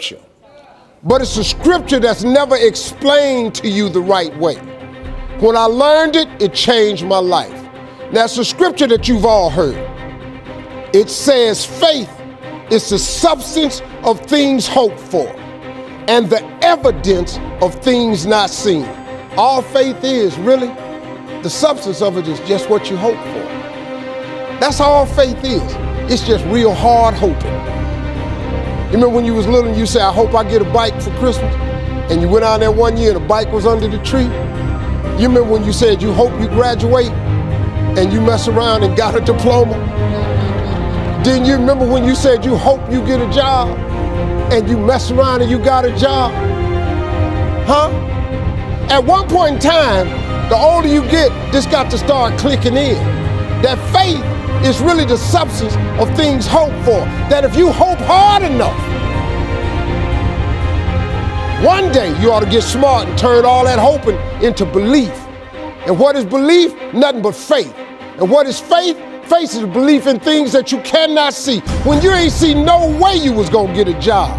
scripture, but it's a scripture that's never explained to you the right way. When I learned it, it changed my life. Now, it's a scripture that you've all heard. It says faith is the substance of things hoped for and the evidence of things not seen. All faith is, really, the substance of it is just what you hope for. That's all faith is. It's just real hard hoping. You remember when you was little and you said, I hope I get a bike for Christmas? And you went out there one year and the bike was under the tree? You remember when you said you hope you graduate and you mess around and got a diploma? Didn't you remember when you said you hope you get a job and you mess around and you got a job? Huh? At one point in time, the older you get, this got to start clicking in. That faith is really the substance of things hoped for. That if you hope hard enough, one day you ought to get smart and turn all that hoping into belief. And what is belief? Nothing but faith. And what is faith? Faith is belief in things that you cannot see. When you ain't see no way you was gonna get a job,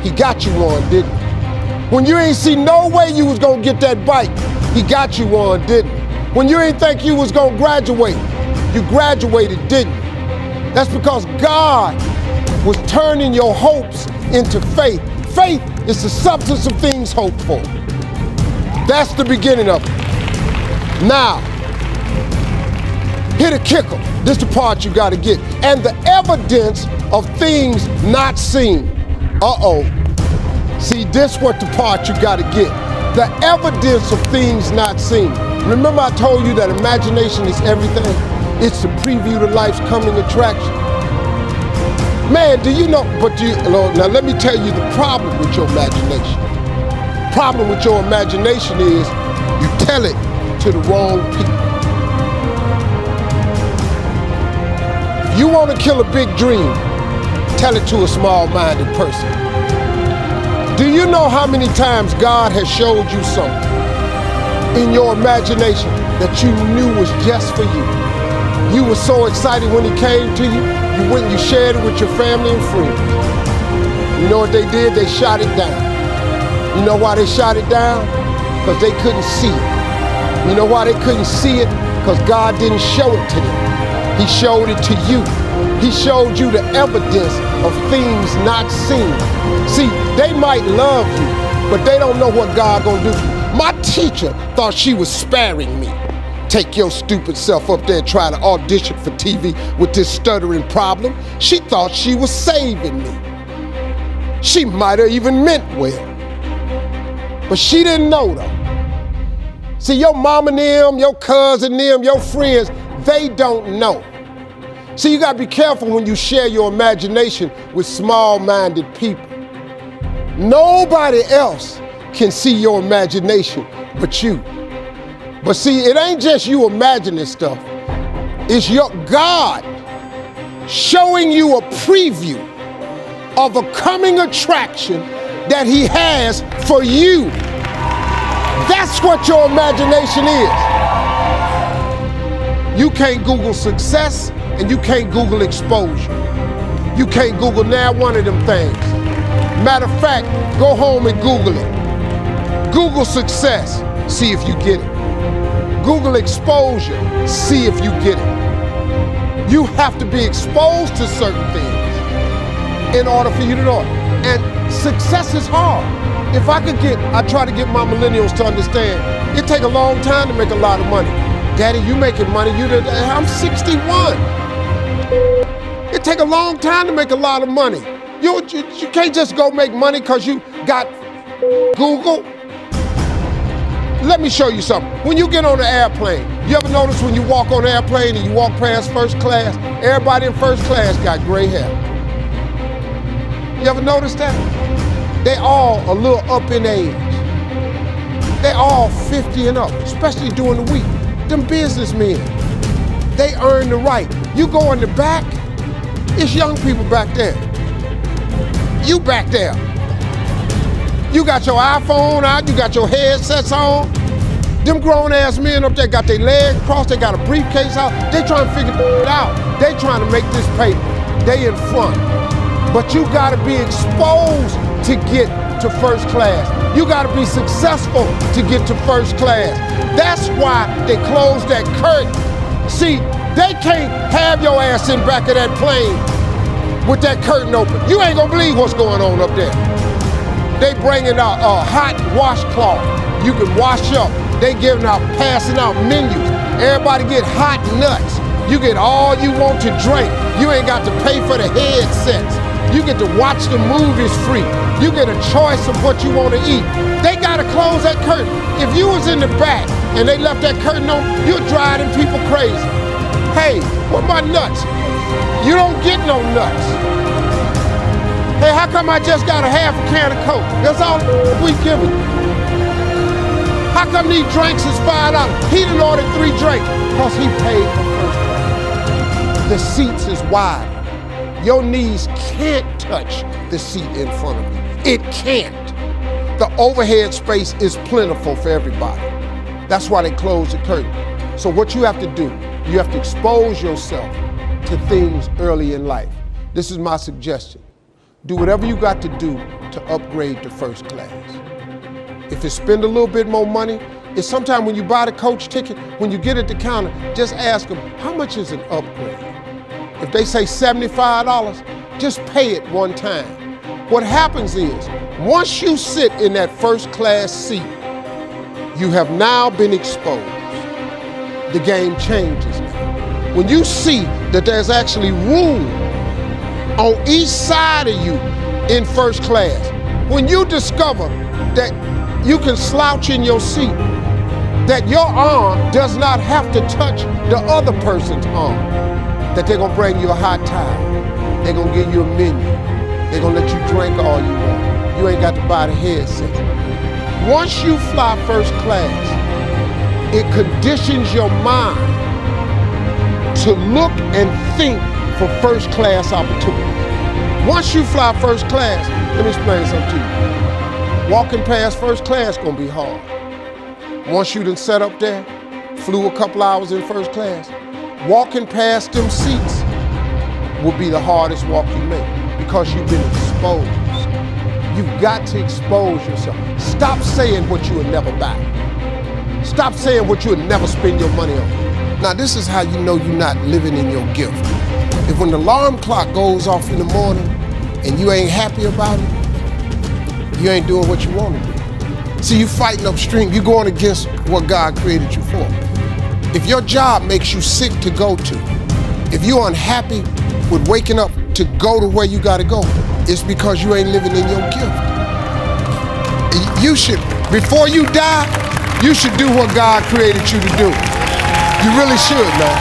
he got you one, didn't he? When you ain't see no way you was gonna get that bike, he got you one, didn't he? When you ain't think you was gonna graduate, you graduated, didn't you? That's because God was turning your hopes into faith. Faith is the substance of things hoped for. That's the beginning of it. Now, here the kicker. This is the part you gotta get. And the evidence of things not seen. Uh-oh. See, this what the part you gotta get. The evidence of things not seen. Remember I told you that imagination is everything? It's the preview to life's coming attraction. Man, do you know, now let me tell you the problem with your imagination. Problem with your imagination is you tell it to the wrong people. If you want to kill a big dream, tell it to a small-minded person. Do you know how many times God has showed you something in your imagination that you knew was just for you? You were so excited when it came to you, you went and you shared it with your family and friends. You know what they did? They shot it down. You know why they shot it down? Because they couldn't see it. You know why they couldn't see it? Because God didn't show it to them. He showed it to you. He showed you the evidence of things not seen. See, they might love you, but they don't know what God gonna do for you. My teacher thought she was sparing me. Take your stupid self up there and try to audition for TV with this stuttering problem. She thought she was saving me. She might have even meant well. But she didn't know though. See, your mama and them, your cousin them, your friends, they don't know. See, you gotta be careful when you share your imagination with small-minded people. Nobody else can see your imagination but you. But see, it ain't just you imagining stuff. It's your God showing you a preview of a coming attraction that he has for you. That's what your imagination is. You can't Google success and you can't Google exposure. You can't Google now one of them things. Matter of fact, go home and Google it. Google success, see if you get it. Google exposure, see if you get it. You have to be exposed to certain things in order for you to know it. And success is hard. If I try to get my millennials to understand, it take a long time to make a lot of money. Daddy, you making money, I'm 61. It take a long time to make a lot of money. You can't just go make money because you got Google. Let me show you something. When you get on an airplane, you ever notice when you walk on an airplane and you walk past first class, everybody in first class got gray hair? You ever notice that? They all a little up in age. They all 50 and up, especially during the week. Them businessmen, they earn the right. You go in the back, it's young people back there. You back there. You got your iPhone out, you got your headsets on. Them grown ass men up there got their legs crossed, they got a briefcase out. They trying to figure it out. They trying to make this paper. They in front. But you gotta be exposed to get to first class. You got to be successful to get to first class. That's why they closed that curtain. See, they can't have your ass in back of that plane with that curtain open. You ain't gonna believe what's going on up there. They bringing out a hot washcloth. You can wash up. They passing out menus. Everybody get hot nuts. You get all you want to drink. You ain't got to pay for the headsets. You get to watch the movies free. You get a choice of what you want to eat. They gotta close that curtain. If you was in the back and they left that curtain on, you're driving people crazy. Hey, what my nuts? You don't get no nuts. Hey, how come I just got a half a can of Coke? That's all we giving you. How come these drinks is $5? He done ordered 3 drinks because he paid for first class. The seats is wide. Your knees can't touch the seat in front of you. It can't. The overhead space is plentiful for everybody. That's why they close the curtain. So what you have to do, you have to expose yourself to things early in life. This is my suggestion. Do whatever you got to do to upgrade to first class. If it's spend a little bit more money, it's sometimes when you buy the coach ticket, when you get at the counter, just ask them, how much is an upgrade? If they say $75, just pay it one time. What happens is, once you sit in that first class seat, you have now been exposed. The game changes now. When you see that there's actually room on each side of you in first class, when you discover that you can slouch in your seat, that your arm does not have to touch the other person's arm, that they're gonna bring you a hot towel, they're gonna give you a menu, they're gonna let you drink all you want. You ain't got to buy the headset. Once you fly first class, it conditions your mind to look and think for first class opportunities. Once you fly first class, let me explain something to you. Walking past first class gonna be hard. Once you done sat up there, flew a couple hours in first class, walking past them seats will be the hardest walk you make because you've been exposed. You've got to expose yourself. Stop saying what you would never buy. Stop saying what you would never spend your money on. Now this is how you know you're not living in your gift. If when the alarm clock goes off in the morning and you ain't happy about it, you ain't doing what you want to do. See, you fighting upstream, you going against what God created you for. If your job makes you sick to go to, if you're unhappy with waking up to go to where you gotta go, it's because you ain't living in your gift. You should, before you die, you should do what God created you to do. You really should, man.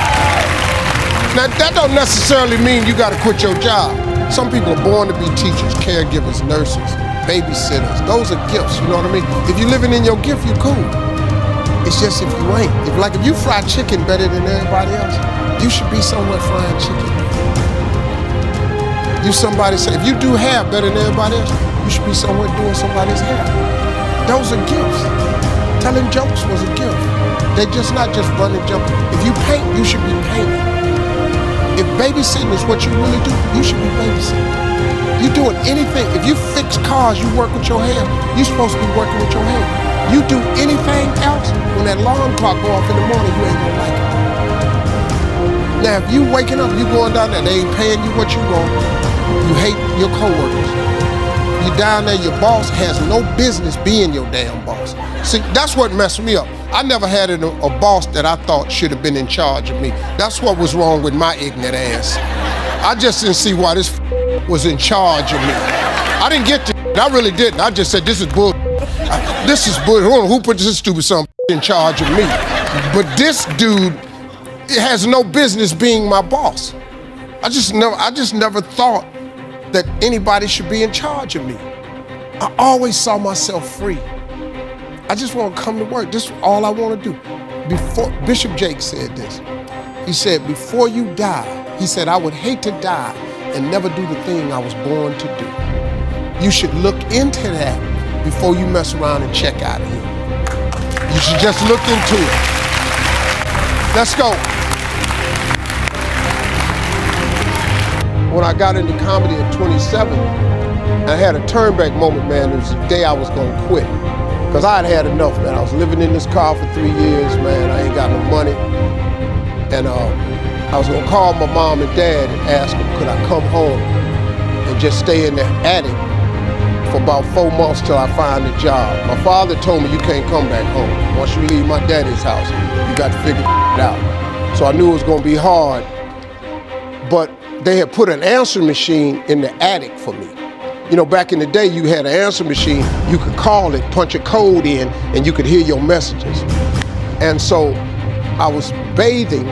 Now, that don't necessarily mean you gotta quit your job. Some people are born to be teachers, caregivers, nurses, babysitters. Those are gifts, you know what I mean? If you're living in your gift, you're cool. It's just if you ain't. If you fry chicken better than everybody else, you should be somewhere frying chicken. You somebody say, if you do hair better than everybody else, you should be somewhere doing somebody's hair. Those are gifts. Telling jokes was a gift. They're just not just running, jumping. If you paint, you should be painting. If babysitting is what you really do, you should be babysitting. You doing anything. If you fix cars, you work with your hair, you're supposed to be working with your hair. You do anything else, when that alarm clock go off in the morning, you ain't gonna like it. Now, if you waking up, you going down there, they ain't paying you what you want, you hate your coworkers. You down there, your boss has no business being your damn boss. See, that's what messed me up. I never had a boss that I thought should have been in charge of me. That's what was wrong with my ignorant ass. I just didn't see why this was in charge of me. I didn't get to I really didn't. I just said, this is bull. This is bull. Who put this stupid son in charge of me? But this dude has no business being my boss. I just never thought that anybody should be in charge of me. I always saw myself free. I just want to come to work. This is all I want to do. Before Bishop Jake said this, he said, before you die, he said, I would hate to die and never do the thing I was born to do. You should look into that before you mess around and check out of here. You should just look into it. Let's go. When I got into comedy at 27, I had a turn back moment, man. It was the day I was gonna quit. Cause I had enough, man. I was living in this car for 3 years, man. I ain't got no money. And I was gonna call my mom and dad and ask them, could I come home and just stay in the attic for about 4 months till I find a job. My father told me, you can't come back home. Once you leave my daddy's house, you got to figure it out. So I knew it was gonna be hard, but they had put an answer machine in the attic for me. You know, back in the day, you had an answer machine, you could call it, punch a code in, and you could hear your messages. And so I was bathing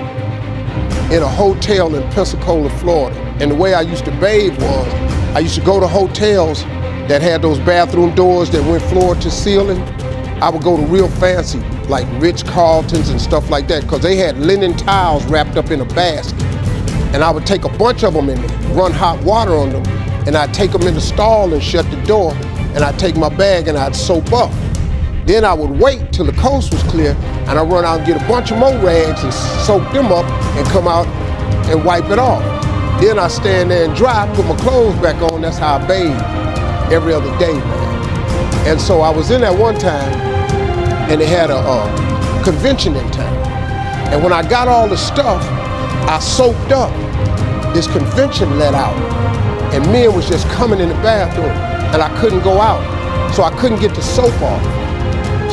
in a hotel in Pensacola, Florida. And the way I used to bathe was, I used to go to hotels that had those bathroom doors that went floor to ceiling. I would go to real fancy, like Ritz-Carltons and stuff like that, because they had linen towels wrapped up in a basket. And I would take a bunch of them and run hot water on them, and I'd take them in the stall and shut the door, and I'd take my bag and I'd soap up. Then I would wait till the coast was clear, and I'd run out and get a bunch of more rags and soak them up and come out and wipe it off. Then I'd stand there and dry, put my clothes back on. That's how I bathed every other day, man. And so I was in there one time, and they had a convention in town. And when I got all the stuff, I soaked up. This convention let out, and men was just coming in the bathroom, and I couldn't go out, so I couldn't get the soap off.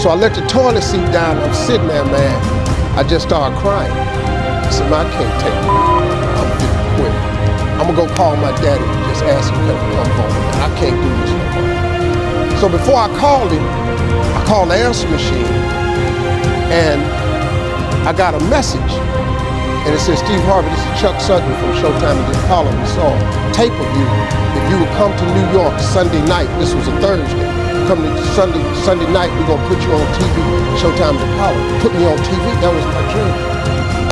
So I let the toilet seat down, and I'm sitting there, man. I just started crying. I said, man, I can't take it. I'm gonna quit. I'm gonna go call my daddy and just ask him to come home, man. I can't do this no more. So before I called him, I called the answer machine, and I got a message. And it says, Steve Harvey, this is Chuck Sutton from Showtime at the Apollo. We saw a tape of you. If you would come to New York Sunday night, this was a Thursday, come to Sunday night, we're gonna put you on TV, Showtime at the Apollo. Put me on TV, that was my dream.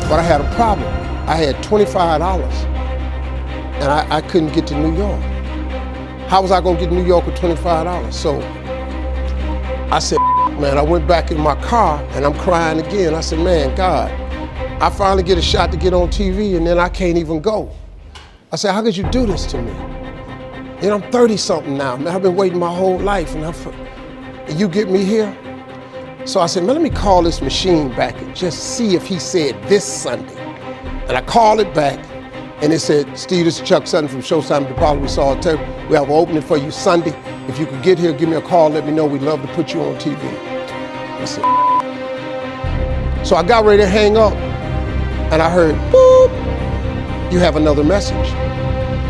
But I had a problem. I had $25, and I couldn't get to New York. How was I gonna get to New York with $25? So I said, man, I went back in my car, and I'm crying again. I said, man, God, I finally get a shot to get on TV, and then I can't even go. I said, how could you do this to me? And I'm 30-something now, man. I've been waiting my whole life, and you get me here? So I said, man, let me call this machine back and just see if he said this Sunday. And I called it back, and it said, Steve, this is Chuck Sutton from Showtime at the Apollo. We saw a tape. We have an opening for you Sunday. If you could get here, give me a call, let me know. We'd love to put you on TV. I said, so I got ready to hang up, and I heard, boop, you have another message.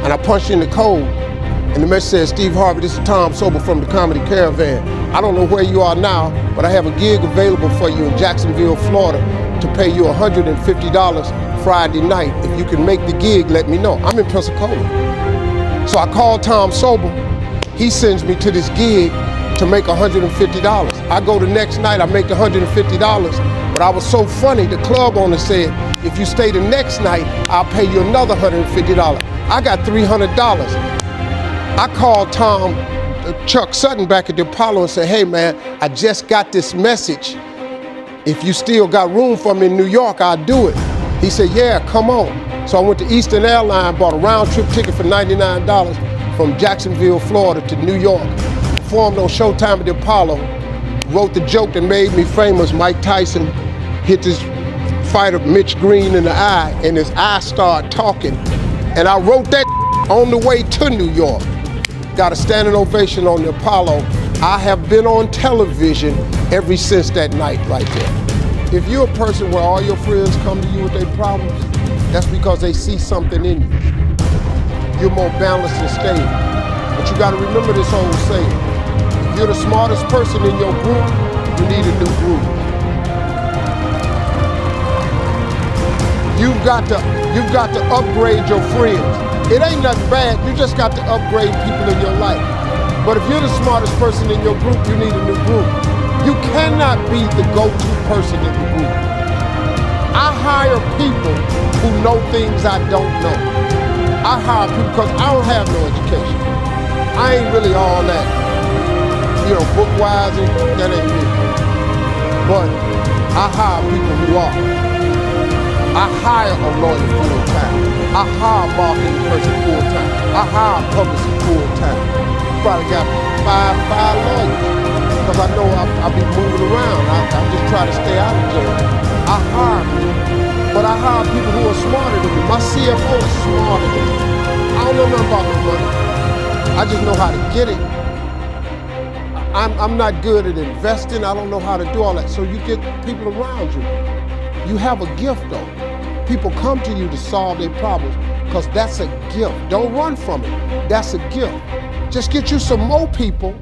And I punched in the code, and the message says, Steve Harvey, this is Tom Sobel from the Comedy Caravan. I don't know where you are now, but I have a gig available for you in Jacksonville, Florida, to pay you $150 Friday night. If you can make the gig, let me know. I'm in Pensacola. So I called Tom Sobel. He sends me to this gig to make $150. I go the next night, I make the $150, but I was so funny, the club owner said, if you stay the next night, I'll pay you another $150. I got $300. I called Chuck Sutton back at the Apollo and said, hey man, I just got this message. If you still got room for me in New York, I'll do it. He said, yeah, come on. So I went to Eastern Airlines, bought a round trip ticket for $99 from Jacksonville, Florida to New York. Performed on Showtime at the Apollo. Wrote the joke that made me famous. Mike Tyson hit this fighter, Mitch Green, in the eye, and his eye started talking. And I wrote that on the way to New York. Got a standing ovation on the Apollo. I have been on television ever since that night right there. If you're a person where all your friends come to you with their problems, that's because they see something in you. You're more balanced and stable. But you gotta remember this old saying. If you're the smartest person in your group, you need a new group. You've got to upgrade your friends. It ain't nothing bad, you just got to upgrade people in your life. But if you're the smartest person in your group, you need a new group. You cannot be the go-to person in the group. I hire people who know things I don't know. I hire people because I don't have no education. I ain't really all that, book-wise, that ain't me. But I hire people who are. I hire a lawyer full-time. I hire a marketing person full-time. I hire a publicist full-time. probably got five lawyers, because I know I'll be moving around. I just try to stay out of jail. I hire people, but I hire people who are smarter than me. My CFO is smarter than me. I don't know nothing about no money. I just know how to get it. I'm not good at investing. I don't know how to do all that. So you get people around you. You have a gift though. People come to you to solve their problems because that's a gift. Don't run from it. That's a gift. Just get you some more people.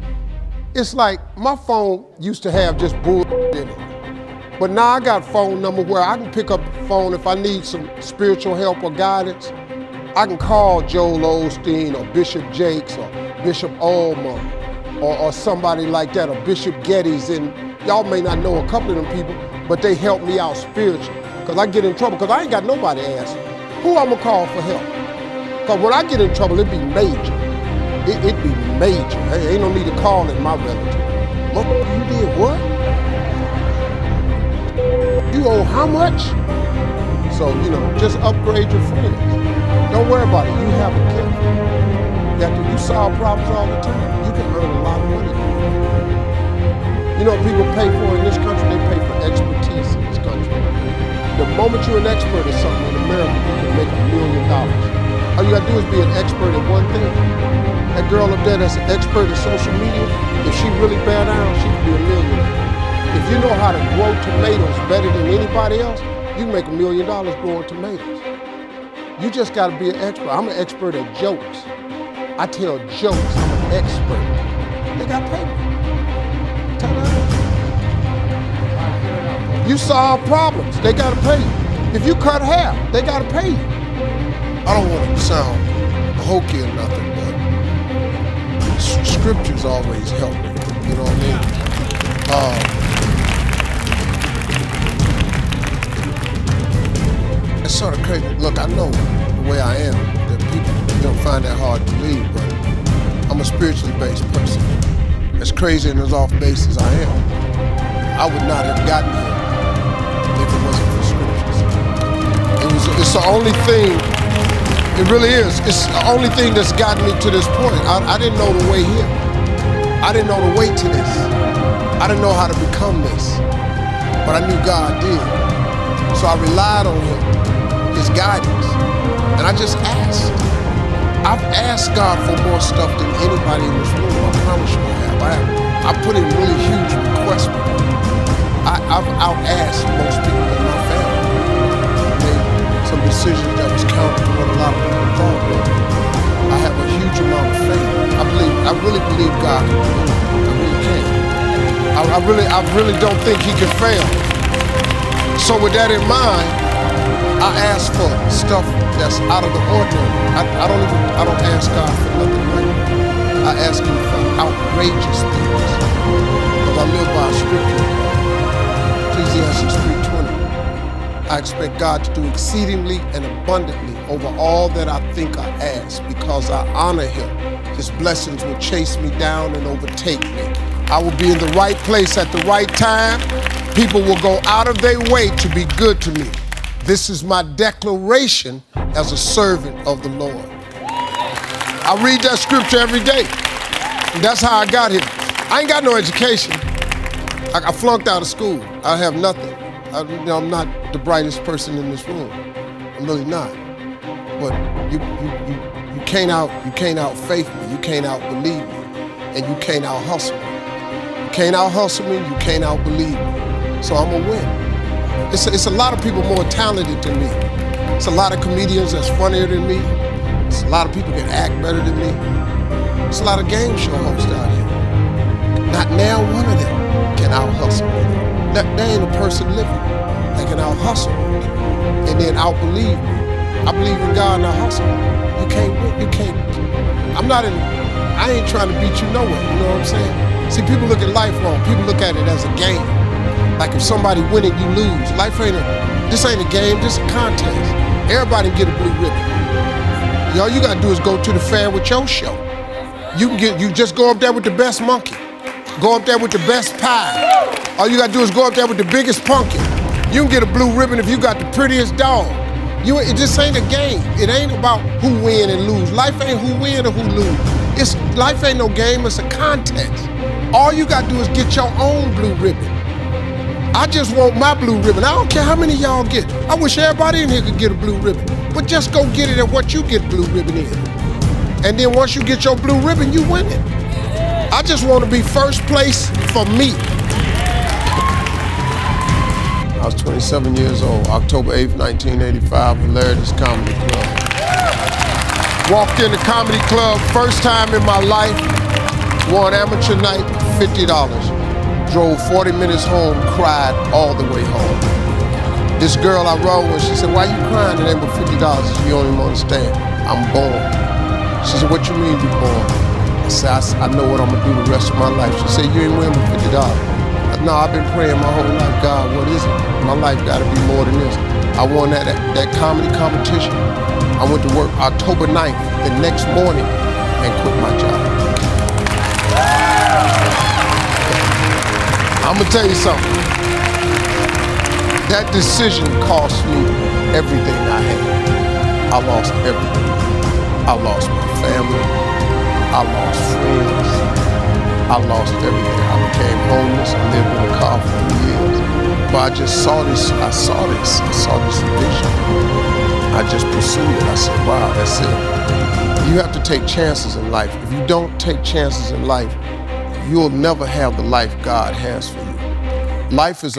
It's like my phone used to have just bull in it. But now I got a phone number where I can pick up the phone if I need some spiritual help or guidance. I can call Joel Osteen or Bishop Jakes or Bishop Allman or somebody like that, or Bishop Geddes, and y'all may not know a couple of them people, but they help me out spiritually. Because I get in trouble, because I ain't got nobody to ask. Who I'm gonna call for help? Because when I get in trouble, it be major. It be major. Hey, ain't no need to call it my relative. You did what? You owe how much? So, just upgrade your friends. Don't worry about it, you have a gift. After you solve problems all the time, you can earn a lot of money. People pay for in this country, they pay for expertise in this country. The moment you're an expert at something in America, you can make $1 million. All you gotta do is be an expert at one thing. That girl up there that's an expert at social media, if she really bear down, she can be a millionaire. If you know how to grow tomatoes better than anybody else, you can make $1 million growing tomatoes. You just gotta be an expert. I'm an expert at jokes. I tell jokes, I'm an expert. They got paper. You solve problems, they gotta pay you. If you cut hair, they gotta pay you. I don't want to sound hokey or nothing, but scriptures always help me, you know what I mean? It's sort of crazy. Look, I know the way I am, that people don't find that hard to believe, but I'm a spiritually based person. As crazy and as off base as I am, I would not have gotten here if it wasn't for scriptures. It's the only thing, it really is. It's the only thing that's gotten me to this point. I didn't know the way here. I didn't know the way to this. I didn't know how to become this, but I knew God did. So I relied on Him, His guidance, and I just asked. I've asked God for more stuff than anybody in this room. I promise you I have. I put in really huge requests. I've out-asked most people in my family. Made some decisions that was counter to what a lot of people thought, but I have a huge amount of faith. I really believe God can do it. I really can. I really don't think He can fail. So with that in mind, I ask for stuff that's out of the ordinary. I don't ask God for nothing right. I ask Him for outrageous things, because I live by a scripture. Ecclesiastes 3:20. I expect God to do exceedingly and abundantly over all that I think I ask, because I honor Him. His blessings will chase me down and overtake me. I will be in the right place at the right time. People will go out of their way to be good to me. This is my declaration as a servant of the Lord. I read that scripture every day. That's how I got here. I ain't got no education. I flunked out of school. I have nothing. I'm not the brightest person in this room. I'm really not. But you can't out faith me. You can't out believe me, and you can't out hustle me. You can't out hustle me. You can't out believe me. So I'm gonna win. It's a lot of people more talented than me. It's a lot of comedians that's funnier than me. It's a lot of people can act better than me. It's a lot of game show hosts out here. Not now one of them can out hustle me. There ain't a person living that can out hustle me and then out believe me. I believe in God and I hustle. You can't win. You can't. I ain't trying to beat you nowhere. You know what I'm saying? See, people look at life wrong. People look at it as a game. Like if somebody winning, you lose. This ain't a game, this is a contest. Everybody get a blue ribbon. All you gotta do is go to the fair with your show. You just go up there with the best monkey. Go up there with the best pie. All you gotta do is go up there with the biggest pumpkin. You can get a blue ribbon if you got the prettiest dog. It just ain't a game. It ain't about who win and lose. Life ain't who win or who lose. Life ain't no game, it's a contest. All you gotta do is get your own blue ribbon. I just want my blue ribbon. I don't care how many y'all get. I wish everybody in here could get a blue ribbon. But just go get it at what you get blue ribbon in. And then once you get your blue ribbon, you win it. I just want to be first place for me. I was 27 years old, October 8th, 1985, Hilarious Comedy Club. Walked in the comedy club, first time in my life, won amateur night, $50. Drove 40 minutes home, cried all the way home. This girl I rode with, she said, "Why you crying? It ain't but $50. You don't even understand. I'm born." She said, "What you mean you born?" I said, I know what I'm gonna do the rest of my life. She said, "You ain't winning but $50. I said, "No, I've been praying my whole life, God, what is it? My life gotta be more than this." I won that comedy competition. I went to work October 9th, the next morning, and quit my job. I'm gonna tell you something. That decision cost me everything I had. I lost everything. I lost my family. I lost friends. I lost everything. I became homeless. I lived in a car for 3 years. But I just saw this. I saw this vision. I just pursued it. I said, wow, that's it. You have to take chances in life. If you don't take chances in life, you'll never have the life God has for you. Life is